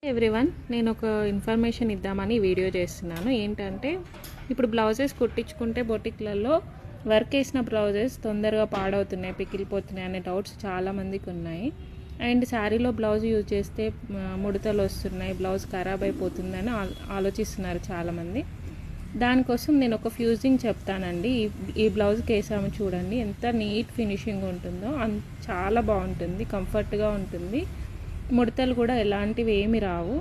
Everyone, నేను ఒక information ఇద్దామని వీడియో చేస్తున్నాను. ఏంటంటే ఇప్పుడు బ్లౌజెస్ కుట్టించుకుంటే బొటిక్లలో వర్క్ వేసిన బ్లౌజెస్ తొందరగా పాడవుతున్నాయి, పికిలిపోతున్నాయి అనే డౌట్స్ చాలామందికి ఉన్నాయి. అండ్ శారీలో బ్లౌజ్ యూజ్ చేస్తే ముడతలు వస్తున్నాయి, బ్లౌజ్ ఖరాబ్ అయిపోతుందని ఆలోచిస్తున్నారు చాలామంది. దానికోసం నేను ఒక ఫ్యూజింగ్ చెప్తానండి. ఈ బ్లౌజ్కి వేసాము చూడండి, ఎంత నీట్ ఫినిషింగ్ ఉంటుందో, చాలా బాగుంటుంది, కంఫర్ట్గా ఉంటుంది, ముడతలు కూడా ఎలాంటివి ఏమి రావు.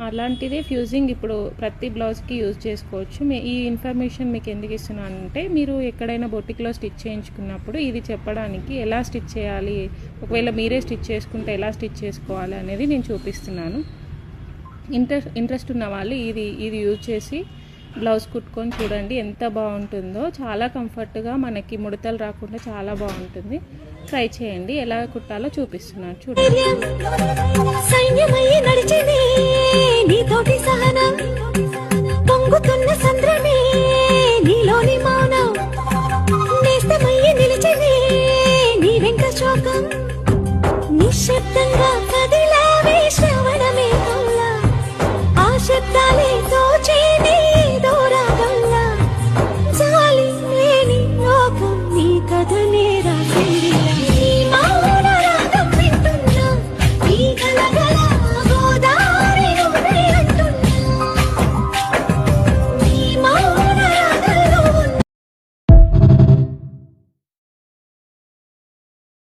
అలాంటిదే ఫ్యూజింగ్ ఇప్పుడు ప్రతి బ్లౌజ్కి యూజ్ చేసుకోవచ్చు. ఈ ఇన్ఫర్మేషన్ మీకు ఎందుకు ఇస్తున్నానంటే, మీరు ఎక్కడైనా బొటిక్లో స్టిచ్ చేయించుకున్నప్పుడు ఇది చెప్పడానికి, ఎలా స్టిచ్ చేయాలి, ఒకవేళ మీరే స్టిచ్ చేసుకుంటే ఎలా స్టిచ్ చేసుకోవాలి అనేది నేను చూపిస్తున్నాను. ఇంట్రెస్ట్ ఉన్న వాళ్ళు ఇది యూజ్ చేసి బ్లౌజ్ కుట్టుకొని చూడండి, ఎంత బాగుంటుందో. చాలా కంఫర్ట్గా, మనకి ముడతలు రాకుండా చాలా బాగుంటుంది. ట్రై చేయండి. ఎలా కుట్టాలో చూపిస్తున్నాను చూడండి.